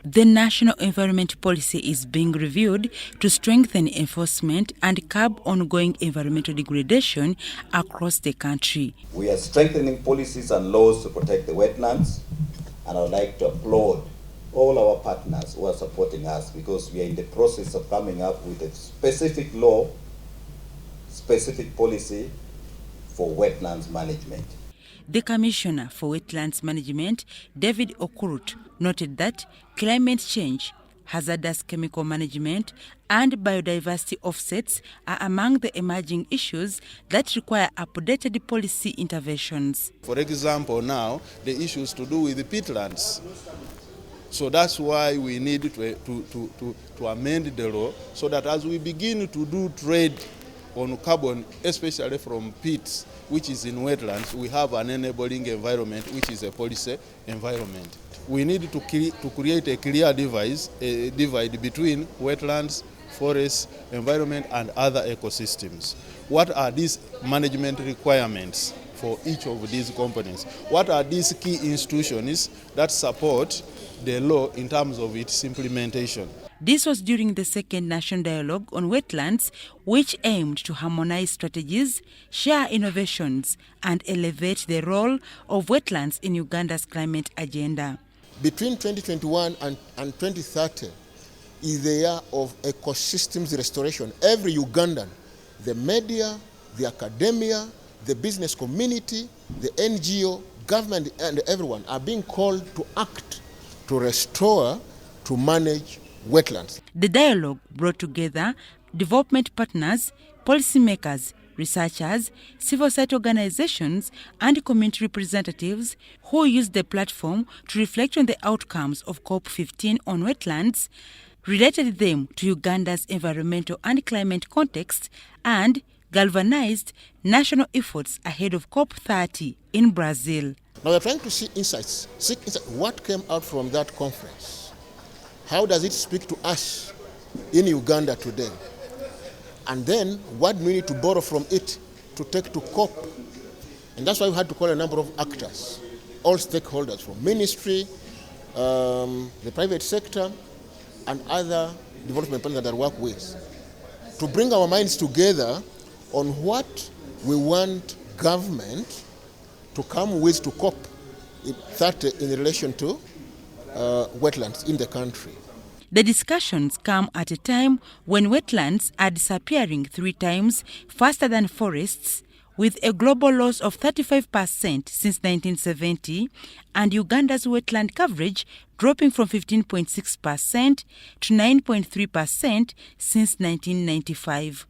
The National Environment Policy is being reviewed to strengthen enforcement and curb ongoing environmental degradation across the country. We are strengthening policies and laws to protect the wetlands, and I would like to applaud all our partners who are supporting us, because we are in the process of coming up with a specific law, specific policy for wetlands management. The Commissioner for Wetlands Management, David Okurut, noted that climate change, hazardous chemical management, and biodiversity offsets are among the emerging issues that require updated policy interventions. For example, now, the issues to do with the peatlands. So that's why we need to amend the law, so that as we begin to do trade on carbon, especially from peats, which is in wetlands, we have an enabling environment, which is a policy environment. We need to create a clear divide between wetlands, forests, environment, and other ecosystems. What are these management requirements for each of these components? What are these key institutions that support the law in terms of its implementation? This was during the second National Dialogue on Wetlands, which aimed to harmonize strategies, share innovations, and elevate the role of wetlands in Uganda's climate agenda. Between 2021 and 2030 is the year of ecosystems restoration. Every Ugandan, the media, the academia, the business community, the NGO, government, and everyone are being called to act, to restore, to manage wetlands. The dialogue brought together development partners, policymakers, researchers, civil society organizations, and community representatives who used the platform to reflect on the outcomes of COP15 on wetlands, related them to Uganda's environmental and climate context, and galvanized national efforts ahead of COP30 in Brazil. Now we're trying to see insights, what came out from that conference. How does it speak to us in Uganda today? And then what do we need to borrow from it to take to COP? And that's why we had to call a number of actors, all stakeholders, from ministry, the private sector, and other development partners that I work with, to bring our minds together on what we want government to come with to COP 30 in relation to wetlands in the country. The discussions come at a time when wetlands are disappearing 3 times faster than forests, with a global loss of 35% since 1970, and Uganda's wetland coverage dropping from 15.6% to 9.3% since 1995.